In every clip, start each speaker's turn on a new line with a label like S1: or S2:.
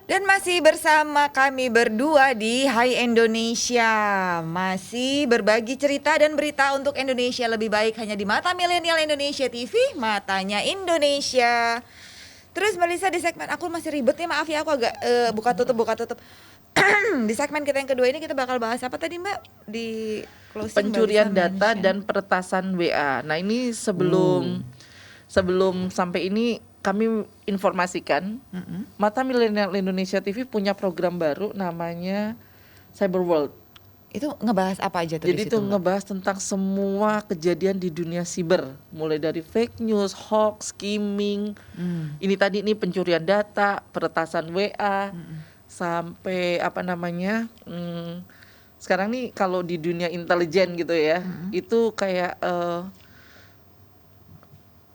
S1: Dan masih bersama kami berdua di Hai Indonesia. Masih berbagi cerita dan berita untuk Indonesia lebih baik hanya di Mata Milenial Indonesia TV, matanya Indonesia. Terus Melisa di segmen aku masih ribet nih, maaf ya aku agak buka tutup. Di segmen kita yang kedua ini kita bakal bahas apa tadi Mbak? Di closing Mbak Lisa
S2: Pencurian data
S1: mention.
S2: dan peretasan WA. Nah, ini sebelum sampai ini kami informasikan Mata Milenial Indonesia TV punya program baru namanya Cyber World.
S1: Itu ngebahas apa aja tuh di
S2: Jadi
S1: situ
S2: itu
S1: Mbak?
S2: ngebahas tentang semua kejadian di dunia siber, mulai dari fake news, hoax, skimming. Ini tadi nih pencurian data, peretasan WA, sampai apa namanya? Sekarang nih kalau di dunia intelijen gitu ya, itu kayak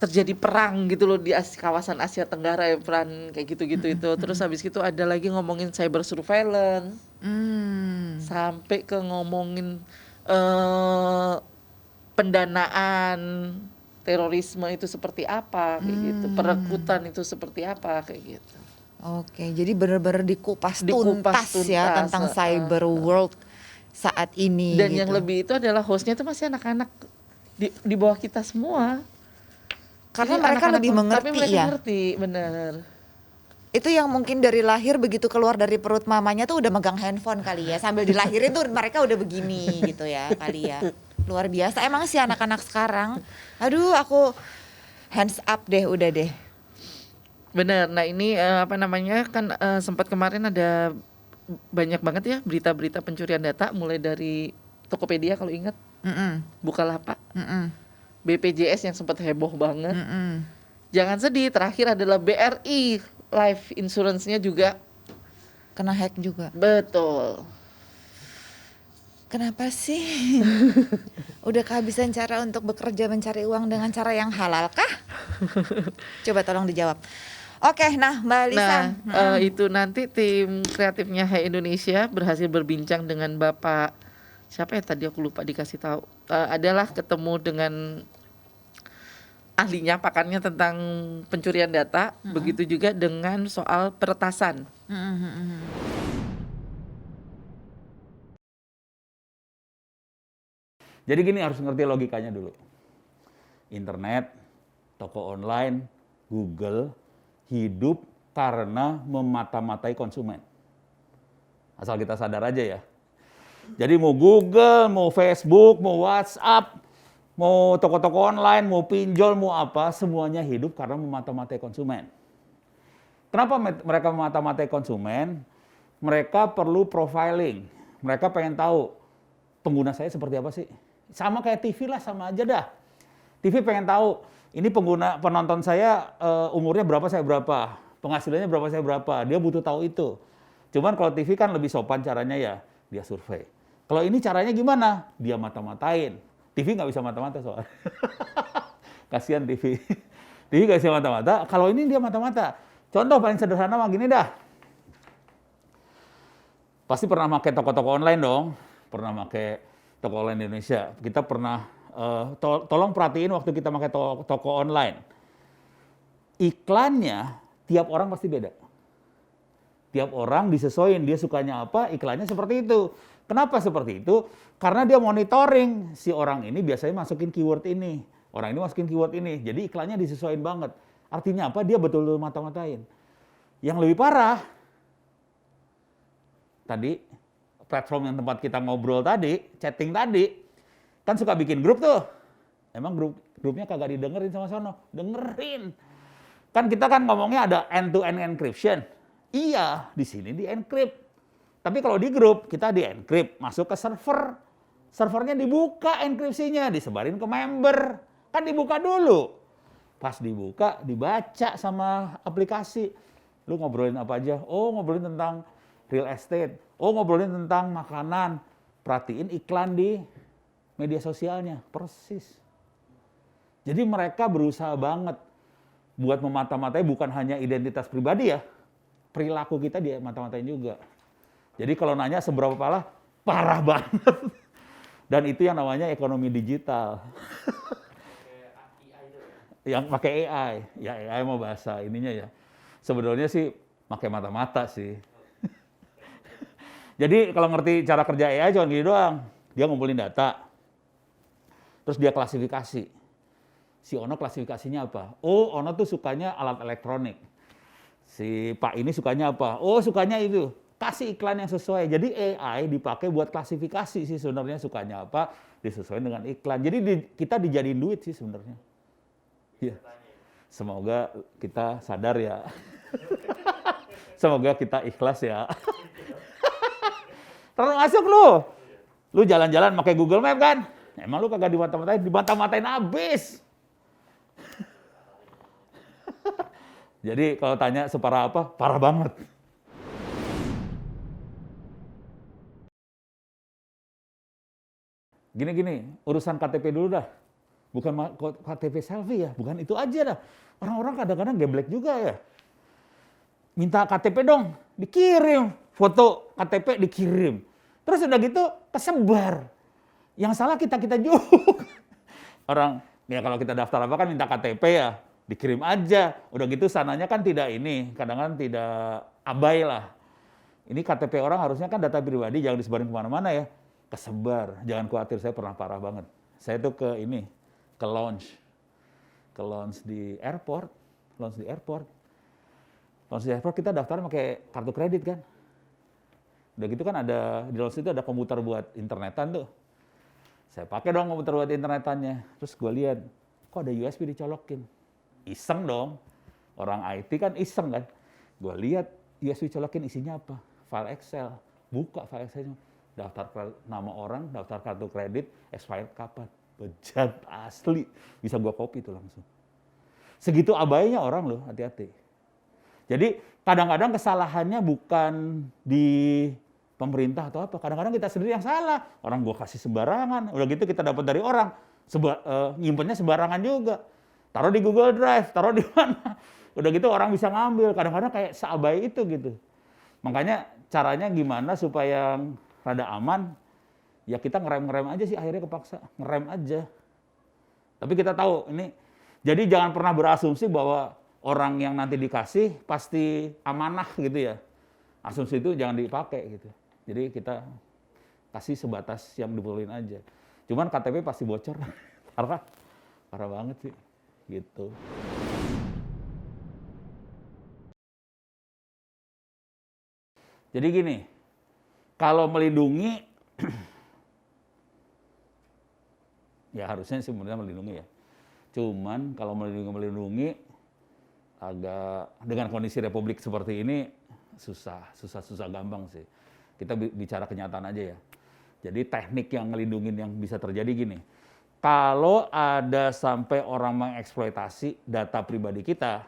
S2: terjadi perang gitu loh di kawasan Asia Tenggara ya, peran kayak gitu-gitu itu. Terus habis itu ada lagi ngomongin cyber surveillance, sampai ke ngomongin pendanaan terorisme itu seperti apa kayak gitu, perekrutan itu seperti apa kayak gitu.
S1: Oke, jadi benar-benar dikupas
S2: Dikupas
S1: tuntas ya
S2: tuntas,
S1: tentang cyber world saat ini
S2: dan
S1: gitu.
S2: yang lebih itu adalah hostnya itu masih anak-anak di bawah kita semua.
S1: Karena
S2: Jadi
S1: mereka
S2: anak-anak
S1: lebih mengerti
S2: tapi mereka
S1: ya.
S2: ngerti, benar.
S1: Itu yang mungkin dari lahir begitu keluar dari perut mamanya tuh udah megang handphone kali ya. Sambil dilahirin tuh mereka udah begini gitu ya kali ya. Luar biasa emang sih anak-anak sekarang. Aduh aku hands up deh udah deh.
S2: Benar. Nah, ini apa namanya kan sempat kemarin ada banyak banget ya berita-berita pencurian data, mulai dari Tokopedia kalau ingat, Bukalapak, BPJS yang sempat heboh banget. Jangan sedih, terakhir adalah BRI life insurance-nya juga
S1: Kena hack juga.
S2: betul.
S1: Kenapa sih? Udah kehabisan cara untuk bekerja mencari uang dengan cara yang halal kah? Coba tolong dijawab. Oke, nah Mbak Lisa.
S2: Nah, itu nanti tim kreatifnya Hai Indonesia berhasil berbincang dengan Bapak siapa ya tadi aku lupa dikasih tahu. Adalah ketemu dengan ahlinya, pakarnya tentang pencurian data, begitu juga dengan soal peretasan.
S3: Jadi gini, harus ngerti logikanya dulu. Internet, toko online, Google, hidup karena memata-matai konsumen. Asal kita sadar aja ya. Jadi mau Google, mau Facebook, mau WhatsApp, mau toko-toko online, mau pinjol, mau apa, semuanya hidup karena memata-matai konsumen. Kenapa mereka memata-matai konsumen? Mereka perlu profiling. Mereka pengen tahu pengguna saya seperti apa sih. Sama kayak TV lah, sama aja dah. TV pengen tahu, ini penonton saya umurnya berapa, saya berapa. Penghasilannya berapa, saya berapa. Dia butuh tahu itu. Cuman kalau TV kan lebih sopan caranya ya, dia survei. Kalau ini caranya gimana? Dia mata-matain. TV nggak bisa mata-mata soalnya. Kasihan TV. TV nggak bisa mata-mata. Kalau ini dia mata-mata. Contoh paling sederhana mah gini dah. Pasti pernah pakai toko-toko online dong. Pernah pakai toko online Indonesia. Kita pernah, tolong perhatiin waktu kita pakai toko online. Iklannya tiap orang pasti beda. Tiap orang disesuaikan, dia sukanya apa, iklannya seperti itu. Kenapa seperti itu? Karena dia monitoring, si orang ini biasanya masukin keyword ini. Orang ini masukin keyword ini. Jadi iklannya disesuaikan banget. Artinya apa? Dia betul-betul mata-matain. Yang lebih parah, tadi platform yang tempat kita ngobrol tadi, chatting tadi, kan suka bikin grup tuh. Emang grupnya kagak didengerin sama sono? Dengerin. Kan kita kan ngomongnya ada end-to-end encryption. Iya, di sini di encrypt. Tapi kalau di grup, kita di encrypt, masuk ke server. Servernya dibuka enkripsinya, disebarin ke member. Kan dibuka dulu. Pas dibuka, dibaca sama aplikasi. Lu ngobrolin apa aja? Oh, ngobrolin tentang real estate. Oh, ngobrolin tentang makanan. Perhatiin iklan di media sosialnya. Persis. Jadi mereka berusaha banget buat memata-matai bukan hanya identitas pribadi ya. Perilaku kita dia mata-matain juga. Jadi kalau nanya seberapa parah banget. Dan itu yang namanya ekonomi digital. Yang pakai AI. Ya AI mau bahasa ininya ya. Sebenarnya sih pakai mata-mata sih. Jadi kalau ngerti cara kerja AI cuma gini doang. Dia ngumpulin data, terus dia klasifikasi. Si Ono klasifikasinya apa? Oh, Ono tuh sukanya alat elektronik. Si Pak ini sukanya apa? Oh, sukanya itu. Kasih iklan yang sesuai. Jadi AI dipakai buat klasifikasi sih sebenarnya sukanya apa, disesuaikan dengan iklan. Jadi kita dijadiin duit sih sebenarnya. Ya. Semoga kita sadar ya. Semoga kita ikhlas ya. Terus masuk lu. Lu jalan-jalan pakai Google Map kan? Emang lu kagak dibantah-matain abis. Jadi kalau tanya separah apa? Parah banget. Gini-gini, urusan KTP dulu dah. Bukan KTP selfie ya, bukan itu aja dah. Orang-orang kadang-kadang geblek juga ya. Minta KTP dong, dikirim. Foto KTP dikirim. Terus udah gitu kesebar. Yang salah kita-kita juga. Orang, ya kalau kita daftar apa kan minta KTP ya, dikirim aja. Udah gitu sananya kan tidak ini, kadang-kadang tidak abai lah. Ini KTP orang harusnya kan data pribadi, jangan disebarin kemana-mana ya. Kesebar, jangan khawatir, saya pernah parah banget. Saya tuh ke launch di airport. Launch di airport kita daftar pakai kartu kredit kan. Udah gitu kan ada, di launch itu ada komputer buat internetan tuh. Saya pakai dong komputer buat internetannya. Terus gue lihat, kok ada USB dicolokin. Iseng dong. Orang IT kan iseng kan. Gue lihat USB colokin isinya apa? File Excel. Buka file Excelnya. Daftar nama orang, daftar kartu kredit, expired kapan. Bejat asli. Bisa gue copy tuh langsung. Segitu abainya orang loh, hati-hati. Jadi kadang-kadang kesalahannya bukan di pemerintah atau apa. Kadang-kadang kita sendiri yang salah. Orang gue kasih sembarangan. Udah gitu kita dapat dari orang. Nyimpennya sembarangan juga. Taruh di Google Drive, taruh di mana. Udah gitu orang bisa ngambil. Kadang-kadang kayak seabai itu gitu. Makanya caranya gimana supaya rada aman. Ya kita ngerem-ngerem aja sih akhirnya kepaksa. Ngerem aja. Tapi kita tahu ini. Jadi jangan pernah berasumsi bahwa orang yang nanti dikasih pasti amanah gitu ya. Asumsi itu jangan dipakai gitu. Jadi kita kasih sebatas yang diperluin aja. Cuman KTP pasti bocor. Parah banget sih. Gitu. Jadi gini, kalau melindungi, ya harusnya sebenarnya melindungi ya. Cuman kalau melindungi agak dengan kondisi republik seperti ini susah gampang sih. Kita bicara kenyataan aja ya. Jadi teknik yang ngelindungin yang bisa terjadi gini. Kalau ada sampai orang mengeksploitasi data pribadi kita,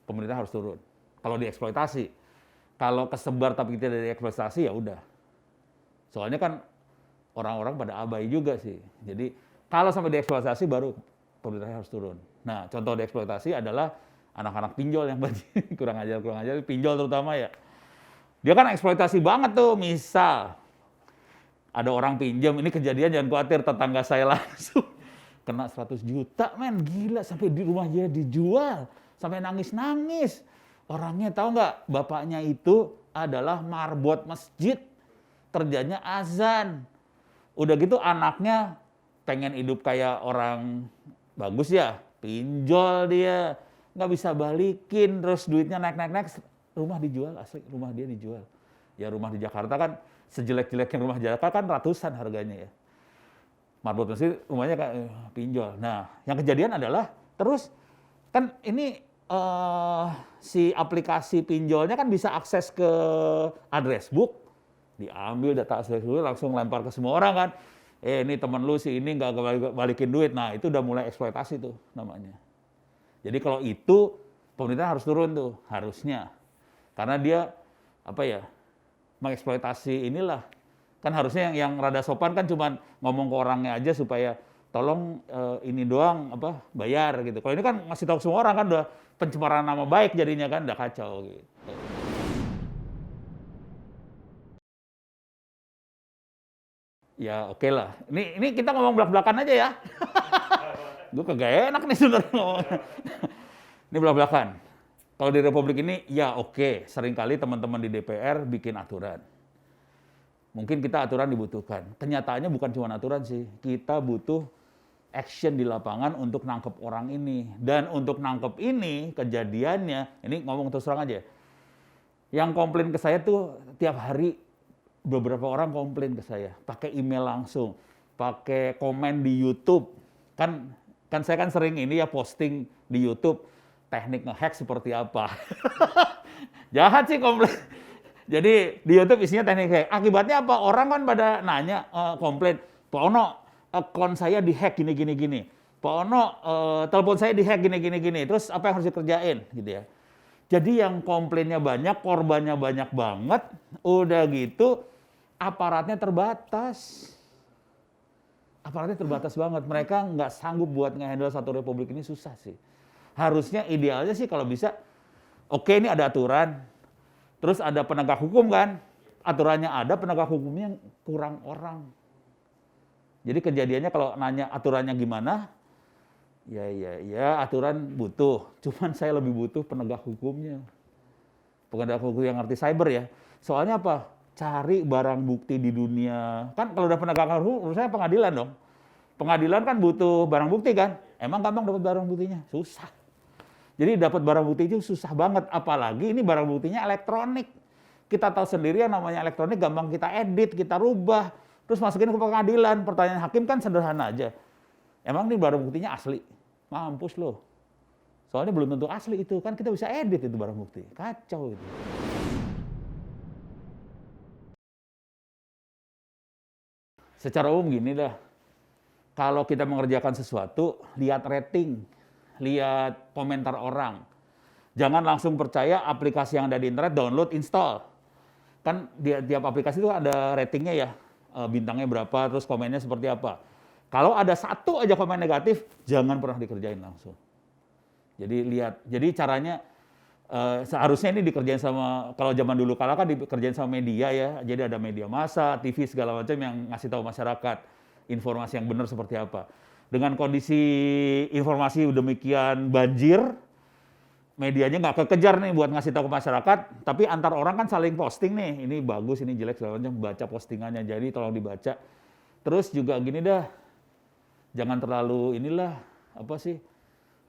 S3: pemerintah harus turun. Kalau dieksploitasi, kalau kesebar tapi kita tidak dieksploitasi ya udah. Soalnya kan orang-orang pada abai juga sih. Jadi kalau sampai dieksploitasi baru pemerintah harus turun. Nah, contoh dieksploitasi adalah anak-anak pinjol yang kurang ajar, pinjol terutama ya. Dia kan eksploitasi banget tuh, misal ada orang pinjam, ini kejadian jangan khawatir, tetangga saya langsung kena 100 juta, men, gila, sampai di rumah dia dijual, sampai nangis-nangis. Orangnya tahu nggak, bapaknya itu adalah marbot masjid, kerjanya azan. Udah gitu anaknya pengen hidup kayak orang bagus ya, pinjol dia, nggak bisa balikin, terus duitnya naik, rumah dijual, asli rumah dia dijual. Ya rumah di Jakarta kan, sejelek-jeleknya rumah Jakarta kan ratusan harganya ya. Marbot masjid rumahnya kayak pinjol. Nah, yang kejadian adalah, terus kan ini si aplikasi pinjolnya kan bisa akses ke address book, diambil data address book, langsung lempar ke semua orang kan. Ini temen lu si ini nggak balikin duit. Nah, itu udah mulai eksploitasi tuh namanya. Jadi kalau itu pemerintah harus turun tuh, harusnya. Karena dia mengeksploitasi inilah. Kan harusnya yang rada sopan kan cuman ngomong ke orangnya aja supaya tolong ini doang bayar gitu. Kalau ini kan ngasih tahu semua orang kan udah pencemaran nama baik jadinya kan udah kacau gitu. Ya oke lah. Ini kita ngomong belak-belakan aja ya. Gue kagak enak nih sebenarnya ngomong. Ini belak-belakan. Kalau di Republik ini, ya oke, seringkali teman-teman di DPR bikin aturan. Mungkin kita aturan dibutuhkan. Kenyataannya bukan cuma aturan sih, kita butuh action di lapangan untuk nangkep orang ini. Dan untuk nangkep ini, kejadiannya, ini ngomong terus terang aja, yang komplain ke saya tuh tiap hari beberapa orang komplain ke saya, pakai email langsung, pakai komen di YouTube. Kan saya kan sering ini ya posting di YouTube teknik ngehack seperti apa. Jahat sih komplain. Jadi di YouTube isinya teknik hack. Akibatnya apa? Orang kan pada nanya, komplain, Pak Ono, akun saya dihack gini. Pak Ono, telepon saya dihack gini. Terus apa yang harus dikerjain? Gitu ya. Jadi yang komplainnya banyak, korbannya banyak banget. Udah gitu, aparatnya terbatas. Aparatnya terbatas banget. Mereka nggak sanggup buat nge-handle satu republik ini, susah sih. Harusnya idealnya sih kalau bisa, oke ini ada aturan, terus ada penegak hukum kan, aturannya ada, penegak hukumnya kurang orang. Jadi kejadiannya kalau nanya aturannya gimana, ya aturan butuh, cuman saya lebih butuh penegak hukumnya. Penegak hukum yang ngerti cyber ya. Soalnya apa? Cari barang bukti di dunia. Kan kalau udah penegakan hukum, menurut saya pengadilan dong. Pengadilan kan butuh barang bukti kan? Emang gampang dapat barang buktinya? Susah. Jadi dapat barang bukti itu susah banget, apalagi ini barang buktinya elektronik. Kita tahu sendiri yang namanya elektronik gampang kita edit, kita rubah, terus masukin ke pengadilan. Pertanyaan hakim kan sederhana aja. Emang ini barang buktinya asli? Mampus loh. Soalnya belum tentu asli itu, kan kita bisa edit itu barang bukti. Kacau itu. Secara umum gini dah, kalau kita mengerjakan sesuatu, lihat rating, lihat komentar orang. Jangan langsung percaya aplikasi yang ada di internet, download, install. Kan di tiap aplikasi itu ada ratingnya ya, bintangnya berapa, terus komennya seperti apa. Kalau ada satu aja komen negatif, jangan pernah dikerjain langsung. Jadi lihat, jadi caranya seharusnya ini dikerjain sama, kalau zaman dulu kala kan dikerjain sama media ya, jadi ada media massa, TV segala macam yang ngasih tahu masyarakat informasi yang benar seperti apa. Dengan kondisi informasi demikian banjir, medianya nggak kekejar nih buat ngasih tahu ke masyarakat, tapi antar orang kan saling posting nih, ini bagus, ini jelek, segala macam, baca postingannya, jadi tolong dibaca. Terus juga gini dah, jangan terlalu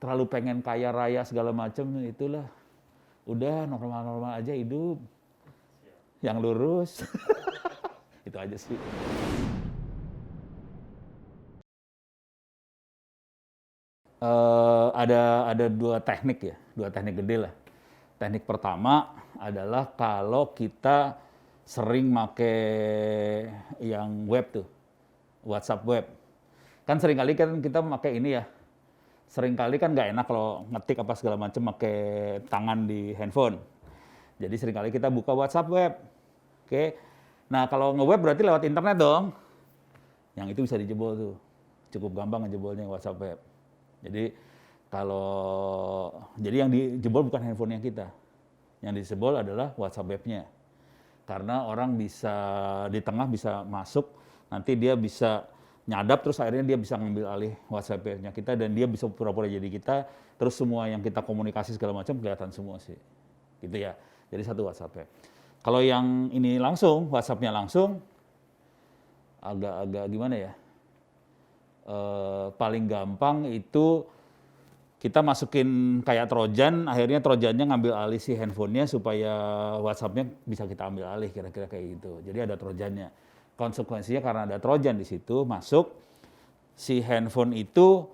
S3: terlalu pengen kaya raya segala macam, itulah. Udah normal-normal aja hidup, yang lurus. Itu aja sih. Ada dua teknik gede lah. Teknik pertama adalah kalau kita sering make yang web tuh, WhatsApp web. Kan seringkali kan kita pakai ini ya, seringkali kan nggak enak kalau ngetik apa segala macam pakai tangan di handphone. Jadi seringkali kita buka WhatsApp web. Oke. Nah, kalau nge-web berarti lewat internet dong. Yang itu bisa dijebol tuh. Cukup gampang ngejebolnya WhatsApp web. Jadi yang dijebol bukan handphonenya kita. Yang dijebol adalah WhatsApp webnya. Karena orang bisa di tengah bisa masuk, nanti dia bisa nyadap, terus akhirnya dia bisa ngambil alih WhatsApp webnya kita, dan dia bisa pura-pura jadi kita, terus semua yang kita komunikasi segala macam kelihatan semua sih. Gitu ya. Jadi satu WhatsApp web. Kalau yang ini langsung, WhatsApp-nya langsung, agak gimana ya? Paling gampang itu kita masukin kayak trojan, akhirnya trojannya ngambil alih si handphonenya supaya WhatsApp-nya bisa kita ambil alih, kira-kira kayak gitu. Jadi ada trojannya. Konsekuensinya karena ada trojan di situ masuk, si handphone itu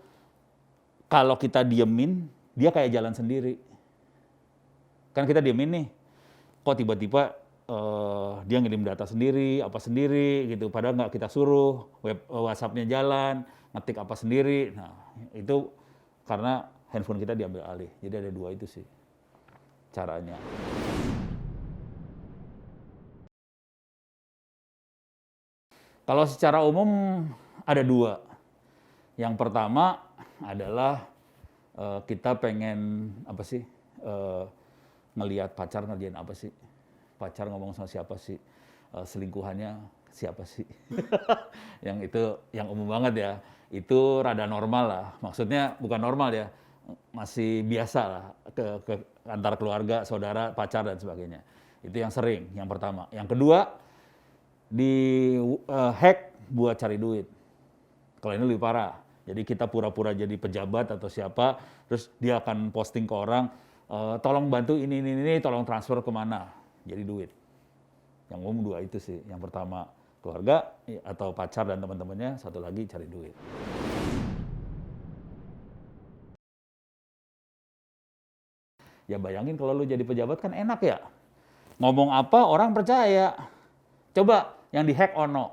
S3: kalau kita diemin, dia kayak jalan sendiri. Kan kita diemin nih, kok tiba-tiba dia ngirim data sendiri, apa sendiri gitu, padahal nggak kita suruh, WhatsApp-nya jalan, ngetik apa sendiri. Nah, itu karena handphone kita diambil alih. Jadi ada dua itu sih caranya. Kalau secara umum ada dua. Yang pertama adalah kita pengen ngelihat pacar ngerjain apa sih, pacar ngomong sama siapa sih, selingkuhannya siapa sih. Yang itu yang umum banget ya, itu rada normal lah, maksudnya bukan normal ya, masih biasa lah ke antar keluarga, saudara, pacar dan sebagainya. Itu yang sering, yang pertama. Yang kedua, di hack buat cari duit. Kalau ini lebih parah. Jadi kita pura-pura jadi pejabat atau siapa, terus dia akan posting ke orang, tolong bantu ini, tolong transfer kemana, jadi duit. Yang umum dua itu sih. Yang pertama keluarga atau pacar dan teman-temannya, satu lagi cari duit. Ya bayangin kalau lu jadi pejabat kan enak ya. Ngomong apa orang percaya. Coba yang dihack Ono.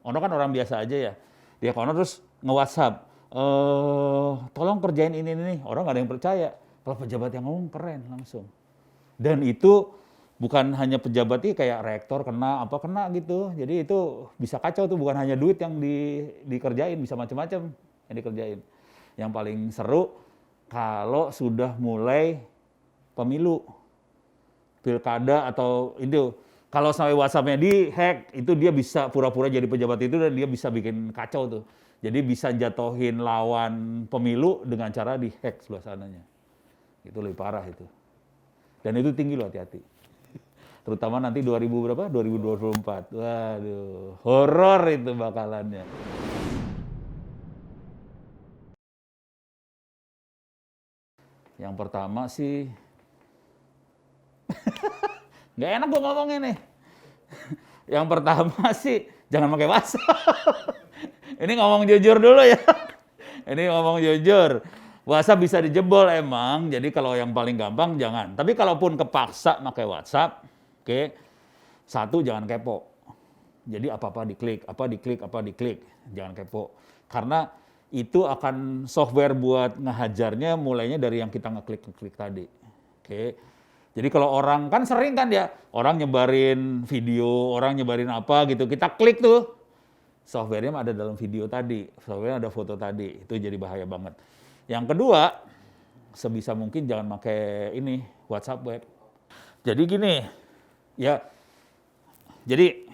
S3: Ono kan orang biasa aja ya. Dia Ono terus nge-WhatsApp. Tolong kerjain ini. Orang gak ada yang percaya. Kalau pejabat yang ngomong keren langsung. Dan itu bukan hanya pejabat ini kayak rektor kena gitu. Jadi itu bisa kacau tuh, bukan hanya duit yang dikerjain, bisa macam-macam yang dikerjain. Yang paling seru kalau sudah mulai pemilu, pilkada atau itu, kalau sampai WhatsApp-nya di-hack, itu dia bisa pura-pura jadi pejabat itu dan dia bisa bikin kacau tuh. Jadi bisa jatuhin lawan pemilu dengan cara di-hack sebelah sananya. Itu lebih parah itu. Dan itu tinggi loh, hati-hati. Terutama nanti 2024. Waduh, horor itu bakalannya. Yang pertama sih nggak enak gue ngomongnya nih. Yang pertama sih jangan pakai WhatsApp. Ini ngomong jujur dulu ya. Ini ngomong jujur. WhatsApp bisa dijebol emang. Jadi kalau yang paling gampang jangan. Tapi kalaupun kepaksa pakai WhatsApp, oke. Satu, jangan kepo. Jadi apa-apa diklik. Jangan kepo. Karena itu akan software buat ngehajarnya mulainya dari yang kita ngeklik tadi. Oke. Jadi kalau orang kan sering kan ya, orang nyebarin video, orang nyebarin apa gitu, kita klik tuh. Software-nya ada dalam video tadi, software-nya ada foto tadi, itu jadi bahaya banget. Yang kedua, sebisa mungkin jangan pakai ini, WhatsApp web. Jadi gini, ya, jadi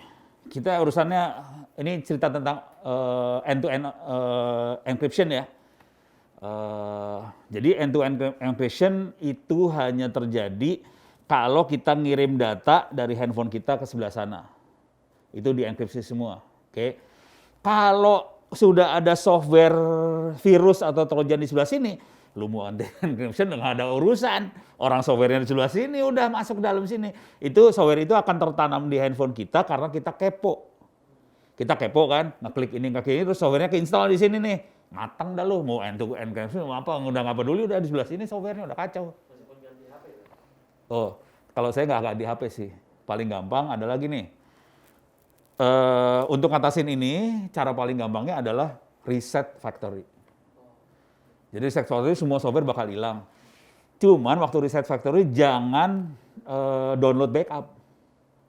S3: kita urusannya, ini cerita tentang end-to-end encryption ya. Jadi end-to-end encryption itu hanya terjadi kalau kita ngirim data dari handphone kita ke sebelah sana. Itu dienkripsi semua. Oke. Kalau sudah ada software virus atau trojan di sebelah sini, lu mau encryption nggak ada urusan. Orang softwarenya di sebelah sini udah masuk dalam sini. Itu software itu akan tertanam di handphone kita karena kita kepo. Kita kepo kan, ngeklik ini, terus softwarenya keinstall di sini nih. Matang dah lu, mau end-to-end encryption, mau apa, udah nggak peduli, udah di sebelah sini softwarenya udah kacau. Oh, kalau saya nggak di HP sih. Paling gampang adalah gini. Untuk ngatasin ini, cara paling gampangnya adalah reset factory. Jadi reset factory semua software bakal hilang. Cuman waktu reset factory jangan download backup.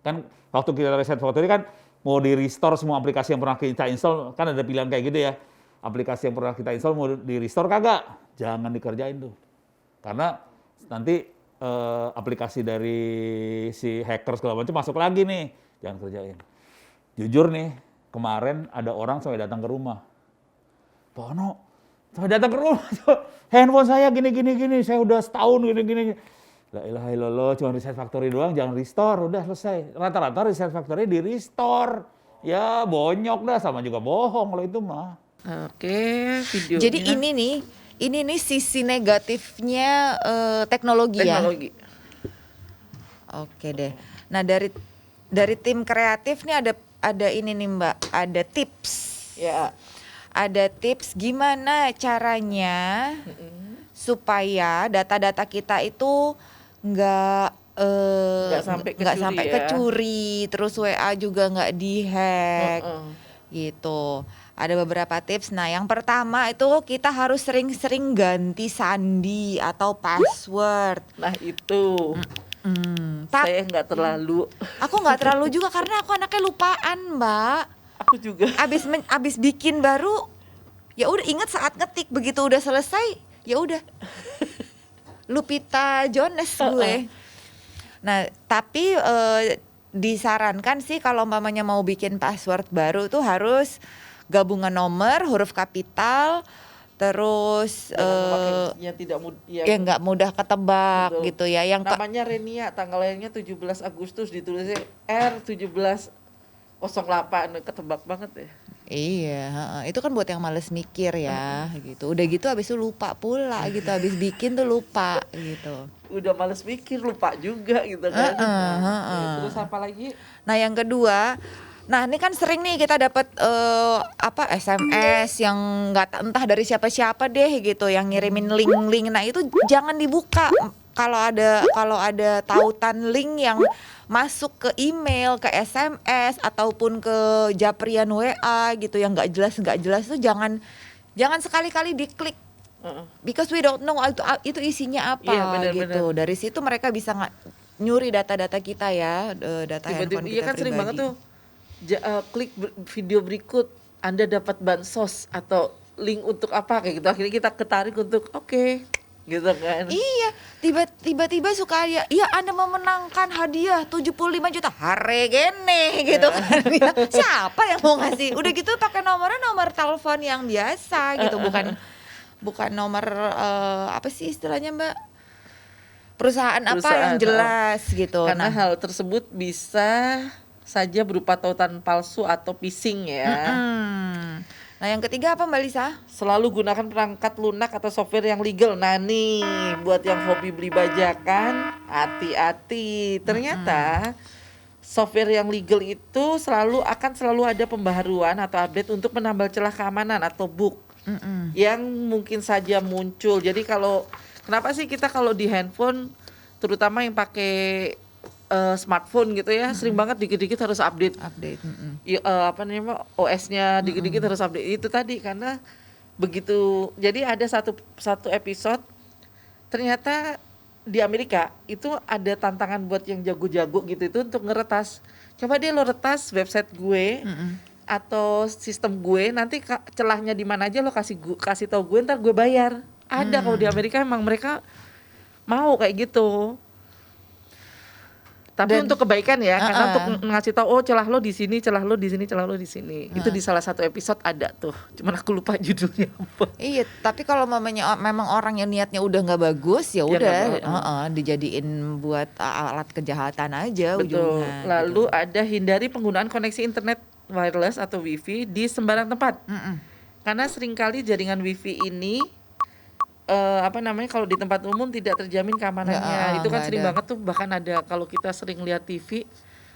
S3: Kan waktu kita reset factory kan mau di-restore semua aplikasi yang pernah kita install, kan ada pilihan kayak gitu ya. Aplikasi yang pernah kita install mau di-restore kagak? Jangan dikerjain tuh. Karena nanti aplikasi dari si hacker segala macam masuk lagi nih. Jangan kerjain. Jujur nih, kemarin ada orang sampai datang ke rumah. Pak Ono, sampai datang ke rumah. Handphone saya gini, saya udah setahun gini. La ilaha illallah, cuma reset factory doang, jangan restore, udah selesai. Rata-rata reset factory di-restore. Ya bonyok dah, sama juga bohong kalau itu mah.
S2: Oke, videonya.
S1: Jadi ini nih sisi negatifnya teknologi ya. Oke deh. Nah dari tim kreatif nih ada ini nih Mbak, ada tips.
S2: Ya.
S1: Ada tips gimana caranya supaya data-data kita itu nggak sampai kecuri, terus WA juga nggak dihack, gitu. Ada beberapa tips. Nah, yang pertama itu kita harus sering-sering ganti sandi atau password.
S2: Nah itu, saya nggak terlalu.
S1: Aku nggak terlalu juga karena aku anaknya lupaan, Mbak.
S2: Aku juga.
S1: Abis bikin baru, ya udah ingat saat ngetik, begitu udah selesai, ya udah. Lupita Jones gue. Nah, tapi disarankan sih kalau umpamanya mau bikin password baru tuh harus gabungan nomor, huruf kapital, terus
S2: Jangan memakai yang tidak
S1: ya nggak mudah ketebak
S2: betul.
S1: gitu ya. Yang
S2: namanya Renia, tanggal lahirnya 17 Agustus, ditulisnya R1708, ketebak banget ya.
S1: Iya, heeh. Itu kan buat yang males mikir ya, gitu. Udah gitu habis itu lupa pula gitu, habis bikin tuh lupa gitu.
S2: Udah males mikir, lupa juga gitu kan. Terus apa lagi?
S1: Nah, yang kedua, nah ini kan sering nih kita dapat SMS yang entah dari siapa-siapa deh gitu, yang ngirimin link-link. Nah, itu jangan dibuka. Kalau ada tautan link yang masuk ke email, ke SMS ataupun ke japrian WA gitu yang nggak jelas tuh jangan sekali-kali diklik. Because we don't know itu isinya apa.
S2: Iya, benar,
S1: gitu.
S2: benar.
S1: Dari situ mereka bisa nyuri data-data kita ya, data
S2: Tiba-tiba
S1: handphone
S2: iya
S1: kita
S2: kan sering banget
S1: pribadi.
S2: tuh klik video berikut Anda dapat bansos atau link untuk apa kayak gitu, akhirnya kita ketarik untuk oke, gitu kan.
S1: Iya, tiba-tiba suka ya Anda memenangkan hadiah 75 juta hari gene gitu kan. Ya, siapa yang mau ngasih? Udah gitu pakai nomor telepon yang biasa gitu, bukan nomor apa sih istilahnya, Mbak? Perusahaan apa yang jelas gitu.
S2: Karena hal tersebut bisa saja berupa tautan palsu atau phishing ya.
S1: Nah, yang ketiga apa, Mbak Lisa?
S2: Selalu gunakan perangkat lunak atau software yang legal. Nah nih, buat yang hobi beli bajakan, hati-hati. Ternyata software yang legal itu akan selalu ada pembaharuan atau update untuk menambah celah keamanan atau bug yang mungkin saja muncul. Jadi kenapa sih kita kalau di handphone, terutama yang pakai smartphone gitu ya, sering banget dikit-dikit harus update. OS-nya dikit-dikit harus update. Itu tadi karena begitu. Jadi ada satu episode, ternyata di Amerika itu ada tantangan buat yang jago-jago gitu itu untuk ngeretas. Coba deh lo retas website gue atau sistem gue, nanti celahnya di mana aja lo kasih tahu gue, ntar gue bayar. Ada kalau di Amerika emang mereka mau kayak gitu. Tapi untuk kebaikan ya, karena untuk ngasih tahu celah lo di sini, celah lo di sini, celah lo di sini. Itu di salah satu episode ada tuh. Cuman aku lupa judulnya apa.
S1: Iya, tapi kalau memang orang yang niatnya udah nggak bagus ya udah dijadiin buat alat kejahatan aja.
S2: Betul.
S1: Ujungnya.
S2: Lalu
S1: gitu.
S2: ada hindari penggunaan koneksi internet wireless atau wifi di sembarang tempat. Karena seringkali jaringan wifi ini kalau di tempat umum tidak terjamin keamanannya. Itu kan sering banget tuh, bahkan ada kalau kita sering lihat TV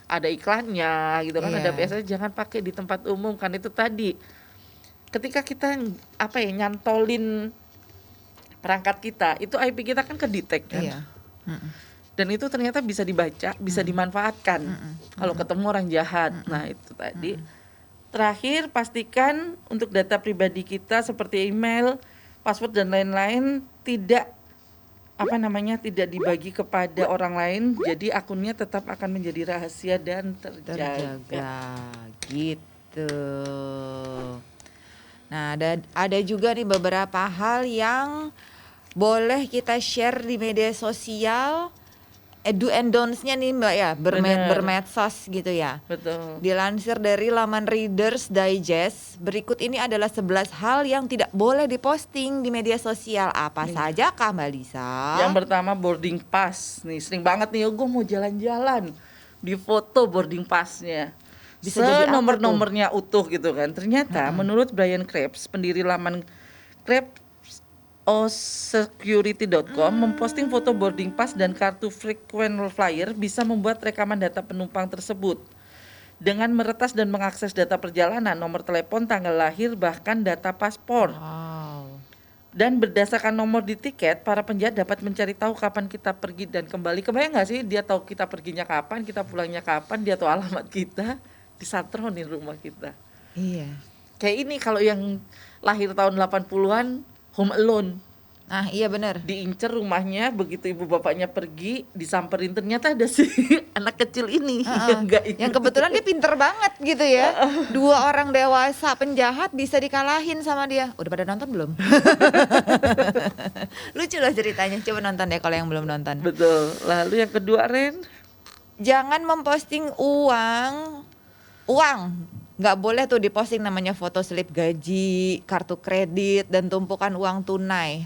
S2: ada iklannya gitu kan, ada biasanya jangan pakai di tempat umum kan. Itu tadi ketika kita nyantolin perangkat kita, itu IP kita kan kedetek kan. Dan itu ternyata bisa dibaca, bisa dimanfaatkan kalau ketemu orang jahat. Nah, itu tadi. Terakhir, pastikan untuk data pribadi kita seperti email, password dan lain-lain tidak dibagi kepada orang lain, jadi akunnya tetap akan menjadi rahasia dan terjaga.
S1: Gitu. Nah, ada juga nih beberapa hal yang boleh kita share di media sosial. Do and don'ts-nya nih, Mbak ya, bermedsos gitu ya.
S2: Betul.
S1: Dilansir dari laman Reader's Digest, berikut ini adalah 11 hal yang tidak boleh diposting di media sosial. Apa saja kah, Mbak Lisa?
S2: Yang pertama, boarding pass. Nih sering banget nih, gue mau jalan-jalan, di foto boarding pass-nya.
S1: Bisa jadi apa
S2: nomor-nomornya utuh gitu kan. Ternyata menurut Brian Krebs, pendiri laman Security.com, memposting foto boarding pass dan kartu frequent flyer bisa membuat rekaman data penumpang tersebut dengan meretas dan mengakses data perjalanan, nomor telepon, tanggal lahir, bahkan data paspor. Dan berdasarkan nomor di tiket, para penjahat dapat mencari tahu kapan kita pergi dan kembali. Kebayang nggak sih, dia tahu kita perginya kapan, kita pulangnya kapan, dia tahu alamat kita, disatronin rumah kita.
S1: Iya.
S2: Kayak ini kalau yang lahir tahun 80-an, Home Alone.
S1: Ah, iya benar.
S2: Diincer rumahnya, begitu ibu bapaknya pergi, disamperin, ternyata ada si anak kecil ini yang nggak ingat.
S1: Yang kebetulan dia pinter banget gitu ya. Dua orang dewasa penjahat bisa dikalahin sama dia. Udah pada nonton belum? Lucu loh ceritanya. Coba nonton deh kalau yang belum nonton.
S2: Betul. Lalu yang kedua, Ren,
S1: Jangan memposting uang Nggak boleh tuh diposting namanya foto slip gaji, kartu kredit, dan tumpukan uang tunai.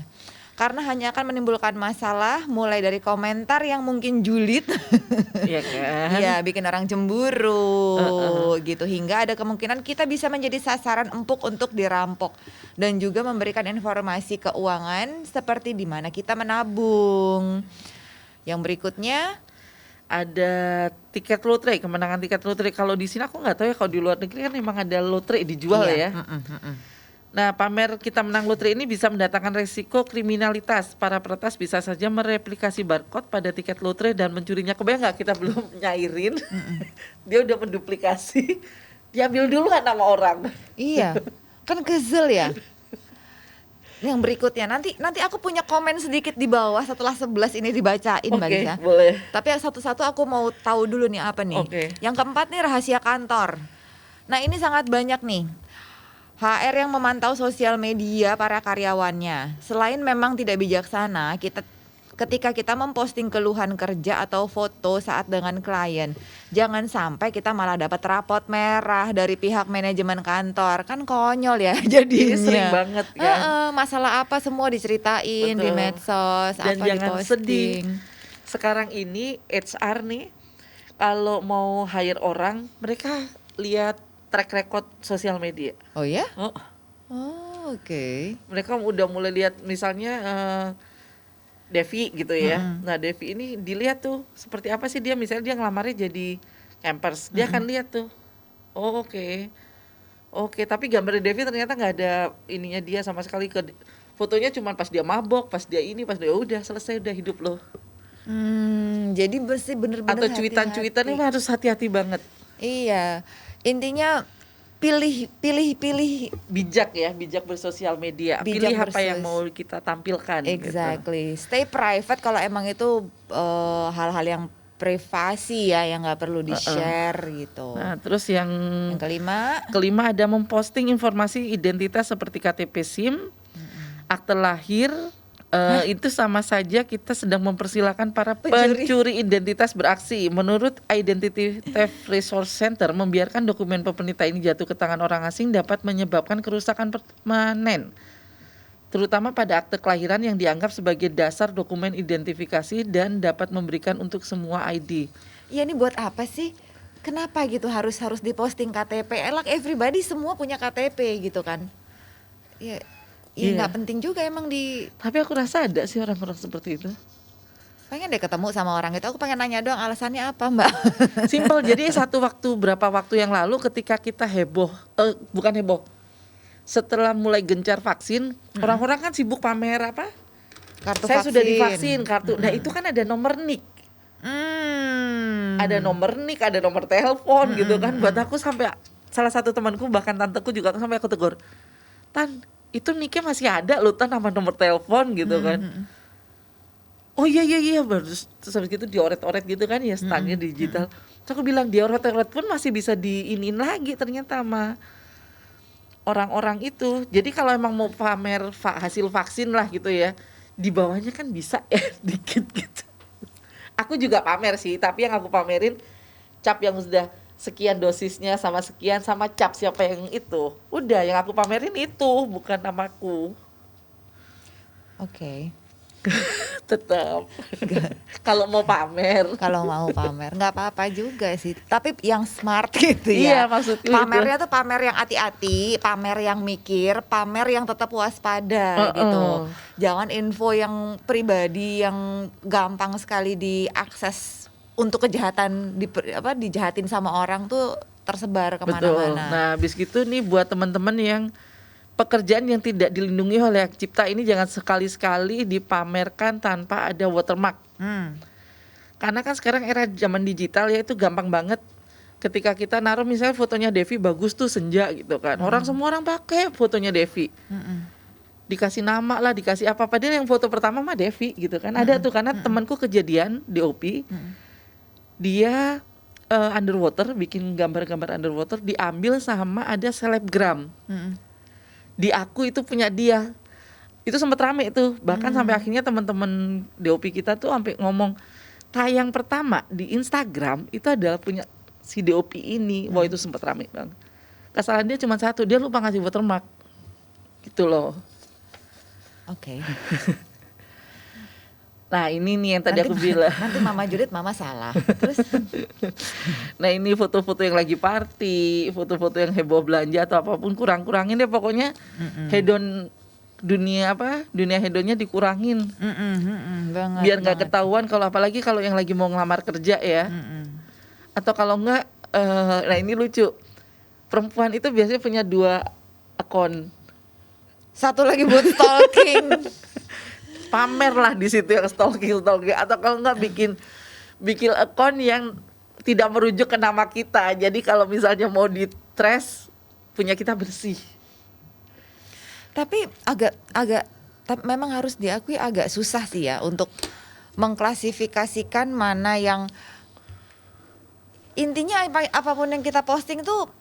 S1: Karena hanya akan menimbulkan masalah mulai dari komentar yang mungkin julid,
S2: Iya kan?
S1: ya bikin orang cemburu gitu, hingga ada kemungkinan kita bisa menjadi sasaran empuk untuk dirampok, dan juga memberikan informasi keuangan seperti di mana kita menabung. Yang berikutnya
S2: Ada tiket lotre, kemenangan tiket lotre. Kalau di sini aku nggak tahu ya, kalau di luar negeri kan memang ada lotre dijual
S1: iya,
S2: ya. Nah, pamer kita menang lotre ini bisa mendatangkan resiko kriminalitas. Para peretas bisa saja mereplikasi barcode pada tiket lotre dan mencurinya. Kebayang nggak, kita belum nyairin, dia udah menduplikasi, diambil duluan nama orang.
S1: Iya, kan kesel ya. Yang berikutnya nanti aku punya komen sedikit di bawah setelah 11 ini dibacain, Mbak
S2: Oke,
S1: Lisa.
S2: boleh.
S1: Tapi yang satu-satu aku mau tahu dulu nih apa nih.
S2: Oke.
S1: Yang keempat nih rahasia kantor. Nah, ini sangat banyak nih. HR yang memantau sosial media para karyawannya. Selain memang tidak bijaksana, ketika kita memposting keluhan kerja atau foto saat dengan klien, jangan sampai kita malah dapat rapot merah dari pihak manajemen kantor. Kan konyol ya jadinya.
S2: Ini sering banget kan.
S1: Masalah apa semua diceritain di
S2: Betul.
S1: medsos,
S2: Dan
S1: apa
S2: jangan sedih.
S1: diposting.
S2: Sekarang ini HR nih, kalau mau hire orang, mereka lihat track record sosial media.
S1: Oh ya?
S2: Oh,
S1: Oh, oke.
S2: mereka udah mulai lihat misalnya Devi gitu ya. Nah, Devi ini dilihat tuh seperti apa sih dia, misalnya dia ngelamarnya jadi campers. Dia akan lihat tuh. Oh, oke. Oke, tapi gambar Devi ternyata nggak ada ininya dia sama sekali, fotonya cuma pas dia mabok, pas dia ini, pas dia udah selesai, udah hidup loh.
S1: Jadi bersih bener-bener
S2: Atau cuitan-cuitannya
S1: hati-hati.
S2: harus hati-hati banget.
S1: Iya, intinya pilih
S2: Bijak ya, bijak bersosial media.
S1: Bijak
S2: Pilih apa yang mau kita tampilkan. Gitu.
S1: exactly. Stay private kalau emang itu hal-hal yang privasi ya, yang nggak perlu di-share gitu.
S2: Nah, terus yang
S1: Yang
S2: kelima ada memposting informasi identitas seperti KTP SIM, akte lahir. Itu sama saja kita sedang mempersilahkan para pencuri identitas beraksi. Menurut Identity Theft Resource Center, membiarkan dokumen pemerintah ini jatuh ke tangan orang asing dapat menyebabkan kerusakan permanen, terutama pada akte kelahiran yang dianggap sebagai dasar dokumen identifikasi dan dapat memberikan untuk semua ID.
S1: ya ini buat apa sih? Kenapa gitu harus diposting KTP? Like everybody semua punya KTP gitu kan? Ya,
S2: Iya.
S1: nggak penting juga emang
S2: Tapi aku rasa ada sih orang-orang seperti itu.
S1: pengen deh ketemu sama orang itu. Aku pengen nanya doang alasannya apa, Mbak?
S2: Simpel. Jadi beberapa waktu yang lalu ketika kita heboh, bukan heboh, setelah mulai gencar vaksin, orang-orang kan sibuk pamer apa?
S1: Kartu
S2: Saya
S1: vaksin.
S2: sudah divaksin, kartu. Nah, itu kan ada nomor NIK. Ada nomor NIK, ada nomor telepon gitu kan. Buat aku sampai salah satu temanku, bahkan tanteku juga sampai aku tegur, "Tan, itu NIK-nya masih ada loh, Tan, sama nomor telepon," gitu kan. Oh iya baru terus habis gitu dioret-oret gitu kan ya, stangnya digital. Terus aku bilang dioret-oret pun masih bisa diinin lagi ternyata sama orang-orang itu. Jadi kalau emang mau pamer hasil vaksin lah gitu ya, di bawahnya kan bisa ya dikit gitu. Aku juga pamer sih, tapi yang aku pamerin cap yang sudah sekian dosisnya sama sekian, sama cap siapa yang itu. Udah, yang aku pamerin itu, bukan namaku.
S1: Oke.
S2: Tetap. Kalau mau pamer.
S1: Kalau mau pamer nggak apa-apa juga sih, tapi yang smart gitu
S2: Iya,
S1: ya.
S2: maksudku
S1: Pamernya tuh pamer yang hati-hati, pamer yang mikir, pamer yang tetap waspada gitu. Jangan info yang pribadi yang gampang sekali diakses untuk kejahatan, dijahatin sama orang tuh tersebar
S2: Betul.
S1: kemana-mana.
S2: Nah, habis gitu nih buat teman-teman yang pekerjaan yang tidak dilindungi oleh hak cipta ini jangan sekali-sekali dipamerkan tanpa ada watermark. Karena kan sekarang era zaman digital ya, itu gampang banget. Ketika kita naruh misalnya fotonya Devi bagus tuh senja gitu kan. Semua orang pakai fotonya Devi. Dikasih nama lah, dikasih apa, padahal yang foto pertama mah Devi gitu kan. Ada tuh, karena temanku kejadian DOP. Dia underwater, bikin gambar-gambar underwater, diambil sama ada selebgram. Di aku itu punya dia. Itu sempat rame itu. Bahkan sampai akhirnya teman-teman DOP kita tuh sampai ngomong, tayang pertama di Instagram itu adalah punya si DOP ini. Wah, itu sempat rame banget. kesalahan dia cuma satu, dia lupa ngasih watermark. Gitu loh.
S1: Oke.
S2: Nah ini nih yang tadi aku bilang.
S1: Nanti Mama Judit Mama salah. Terus
S2: Nah ini foto-foto yang lagi party, foto-foto yang heboh belanja atau apapun, kurangin deh pokoknya. Hedon dunia hedonnya dikurangin.
S1: Banget.
S2: Biar nggak
S1: banget.
S2: ketahuan, kalau apalagi kalau yang lagi mau ngelamar kerja ya. Atau kalau enggak, nah ini lucu. Perempuan itu biasanya punya 2 akun.
S1: Satu lagi buat stalking.
S2: Pamer lah di situ yang stalking, atau kalau enggak bikin akun yang tidak merujuk ke nama kita. Jadi kalau misalnya mau di trace, punya kita bersih.
S1: Tapi memang harus diakui agak susah sih ya untuk mengklasifikasikan mana yang intinya apapun yang kita posting tuh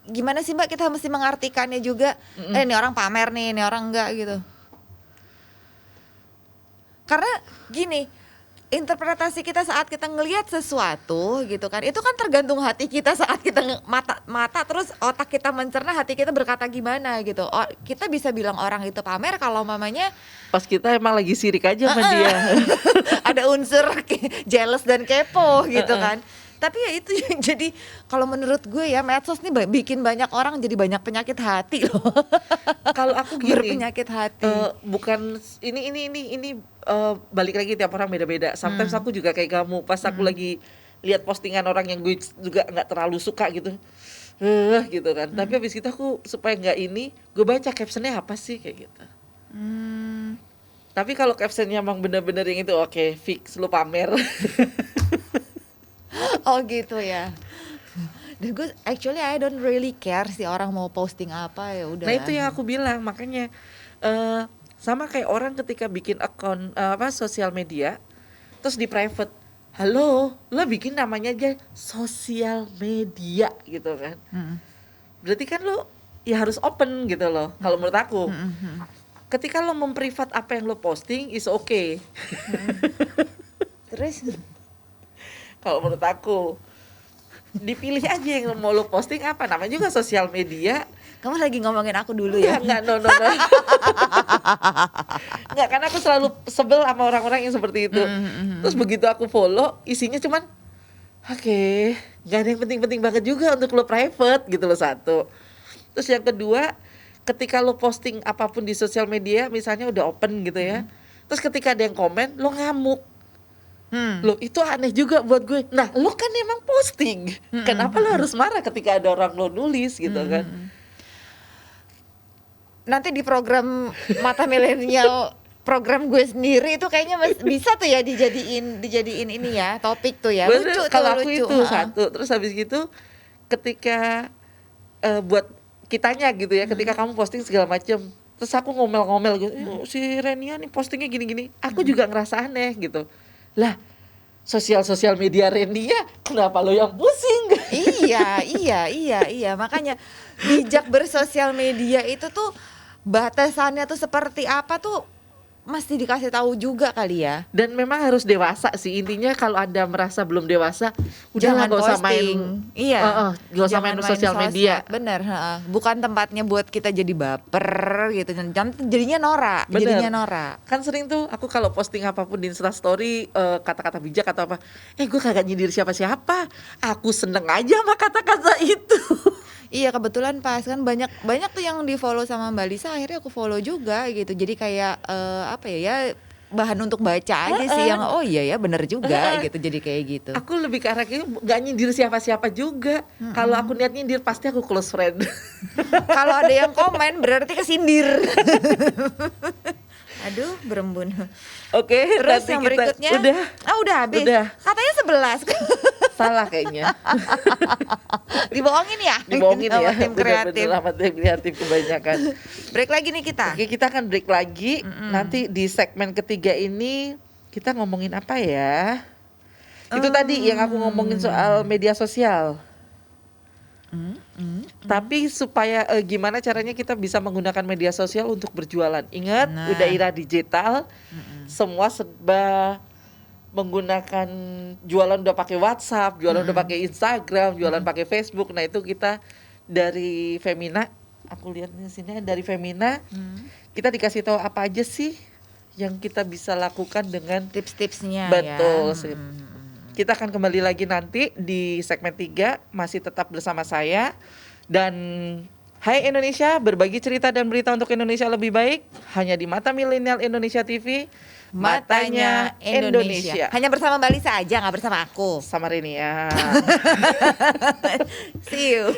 S1: gimana sih Mbak, kita mesti mengartikannya juga. Ini orang pamer nih, ini orang enggak gitu. Karena gini, interpretasi kita saat kita ngelihat sesuatu gitu kan, itu kan tergantung hati kita saat kita mata terus otak kita mencerna, hati kita berkata gimana gitu. Kita bisa bilang orang itu pamer kalau mamanya
S2: Pas kita emang lagi sirik aja sama dia.
S1: ada unsur jealous dan kepo gitu kan. Tapi ya itu yang jadi, kalau menurut gue ya medsos nih bikin banyak orang jadi banyak penyakit hati loh.
S2: Kalau aku gini,
S1: berpenyakit hati.
S2: bukan ini balik lagi tiap orang beda-beda. Sometimes aku juga kayak kamu, pas aku lagi lihat postingan orang yang gue juga nggak terlalu suka gitu, gitu kan. Tapi habis itu aku supaya nggak ini, gue baca captionnya apa sih kayak gitu. Tapi kalau captionnya emang bener-bener yang itu, oke, fix lu pamer.
S1: Oh gitu ya. Dan gue actually I don't really care sih orang mau posting apa, ya udah.
S2: Nah itu yang aku bilang, makanya sama kayak orang ketika bikin akun sosial media terus di private. Halo, lo bikin namanya aja sosial media gitu kan. Berarti kan lo ya harus open gitu loh kalau menurut aku. Ketika lo memprivat apa yang lo posting is okay.
S1: Terus
S2: Kalau menurut aku dipilih aja yang mau lo posting apa, namanya juga sosial media.
S1: kamu lagi ngomongin aku dulu ya?
S2: Enggak, no. Enggak, karena aku selalu sebel sama orang-orang yang seperti itu. Terus begitu aku follow, isinya cuman oke, nggak ada yang penting-penting banget juga untuk lo private gitu loh, satu. Terus yang kedua, ketika lo posting apapun di sosial media, misalnya udah open gitu ya, terus ketika ada yang komen, lo ngamuk. Loh itu aneh juga buat gue. Nah lo kan emang posting, kenapa lo harus marah ketika ada orang lo nulis gitu kan.
S1: Nanti di program Mata Milenial, program gue sendiri itu kayaknya bisa tuh ya dijadiin ini ya topik tuh ya.
S2: Bener,
S1: Lucu
S2: kalau
S1: tuh,
S2: aku
S1: lucu.
S2: itu satu. Terus habis gitu ketika buat kitanya gitu ya, ketika kamu posting segala macem, terus aku ngomel-ngomel gitu, si Renia nih postingnya gini-gini, aku juga ngerasa aneh gitu. Lah, sosial media Renia, kenapa lo yang pusing?
S1: Iya. Makanya bijak bersosial media itu tuh batasannya tuh seperti apa tuh mesti dikasih tahu juga kali ya.
S2: Dan memang harus dewasa sih intinya. Kalau Anda merasa belum dewasa, udahlah gak usah main.
S1: Iya.
S2: Gak usah main sosial media.
S1: Bener. Bukan tempatnya buat kita jadi baper gitu. Jadinya norak.
S2: Bener.
S1: Jadinya norak.
S2: Kan sering tuh aku kalau posting apapun di Instastory, kata-kata bijak atau apa, gue kagak nyindir siapa-siapa, aku seneng aja sama kata-kata itu.
S1: Iya, kebetulan pas kan banyak tuh yang di follow sama Mbak Lisa, akhirnya aku follow juga gitu. Jadi kayak apa ya bahan untuk baca aja sih yang oh iya ya bener juga gitu. Jadi kayak gitu.
S2: Aku lebih ke arah itu, gak nyindir siapa-siapa juga. Kalau aku niat nyindir pasti aku close friend.
S1: Kalau ada yang komen berarti kesindir. Aduh, berembun.
S2: Oke,
S1: Terus
S2: nanti
S1: yang
S2: kita
S1: berikutnya udah habis.
S2: Udah.
S1: Katanya 11.
S2: Salah kayaknya.
S1: Dibohongin ya?
S2: Dibohongin ya.
S1: Sama tim kreatif.
S2: Bener-bener sama tim kreatif kebanyakan.
S1: Break lagi nih kita.
S2: Oke, kita akan break lagi. Nanti di segmen ketiga ini kita ngomongin apa ya? Itu tadi yang aku ngomongin soal media sosial. Tapi supaya gimana caranya kita bisa menggunakan media sosial untuk berjualan. Ingat, udah era digital, semua serba menggunakan, jualan udah pakai WhatsApp, jualan udah pakai Instagram, jualan pakai Facebook. Nah itu kita dari Femina, aku lihat di sini dari Femina, kita dikasih tahu apa aja sih yang kita bisa lakukan dengan
S1: Tips-tipsnya
S2: betul
S1: ya.
S2: sih. Kita akan kembali lagi nanti di segmen 3, masih tetap bersama saya dan Hai Indonesia, berbagi cerita dan berita untuk Indonesia lebih baik hanya di Mata Milenial Indonesia TV.
S1: Matanya Indonesia. Hanya bersama Mbak Lisa aja, nggak bersama aku.
S2: Sama Renia.
S1: See you.